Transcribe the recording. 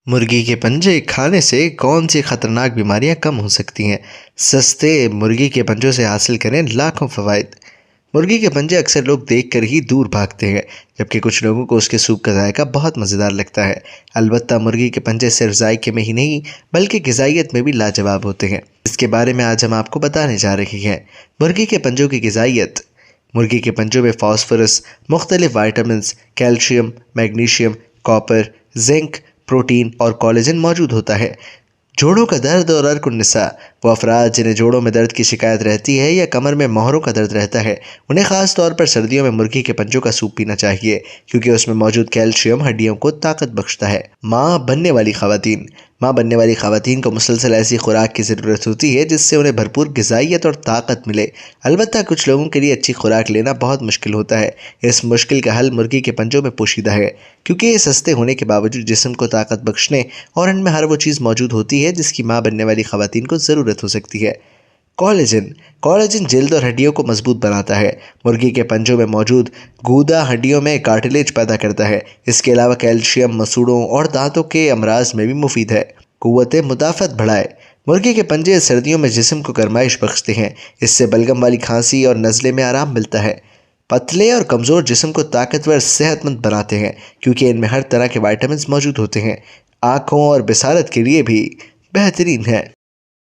मुर्गी के पंजे खाने से कौन सी खतरनाक बीमारियां कम हो सकती हैं? सस्ते मुर्गी के पंजों से हासिल करें लाखों फवाइद। मुर्गी के पंजे अक्सर लोग देखकर ही दूर भागते हैं, जबकि कुछ लोगों को उसके सूप का जायका बहुत मज़ेदार लगता है। अलबत्ता मुर्गी के पंजे सिर्फ जायके में ही नहीं, बल्कि ग़िज़ाइयत में भी लाजवाब होते हैं। इसके बारे में आज हम आपको बताने जा रहे हैं। मुर्गी के पंजों की ग़िज़ाइयत। मुर्गी के पंजों में फास्फोरस, मुख्तलिफ vitamins, calcium, magnesium, copper, zinc, protein और कोलेजन मौजूद होता है। जोड़ों का दर्द और अर्क-उन-निसा। वो अफराद जिन्हें जोड़ों में दर्द की शिकायत रहती है या कमर में मोहरों का दर्द रहता है, उन्हें ख़ास तौर पर सर्दियों में मुर्गी के पंजों का सूप पीना चाहिए, क्योंकि उसमें मौजूद कैल्शियम हड्डियों को ताकत बख्शता है। माँ बनने वाली ख़वातीन को मुसलसल ऐसी खुराक की ज़रूरत होती है जिससे उन्हें भरपूर ग़िज़ाइयत और ताकत मिले। अलबत्ता कुछ लोगों के लिए अच्छी खुराक लेना बहुत मुश्किल होता है। इस मुश्किल का हल मुर्गी के पंजों में पोशीदा है, क्योंकि ये सस्ते होने के बावजूद जिस्म को ताकत बख्शने और इनमें हर वो चीज़ मौजूद होती है जिसकी माँ बनने वाली ख़वातीन को ज़रूरत हो सकती है। कोलेजन। कोलेजन जल्द और हड्डियों को मजबूत बनाता है। मुर्गी के पंजों में मौजूद गूदा हड्डियों में कार्टिलेज पैदा करता है। इसके अलावा कैल्शियम मसूड़ों और दांतों के अमराज में भी मुफीद है। कुव्वत मुदाफ़त बढ़ाए। मुर्गी के पंजे सर्दियों में जिस्म को गर्माइश बख्शते हैं। इससे बलगम वाली खांसी और नज़ले में आराम मिलता है। पतले और कमज़ोर जिस्म को ताकतवर सेहतमंद बनाते हैं, क्योंकि इनमें हर तरह के विटामिन मौजूद होते हैं। आँखों और बिसारत के लिए भी बेहतरीन है।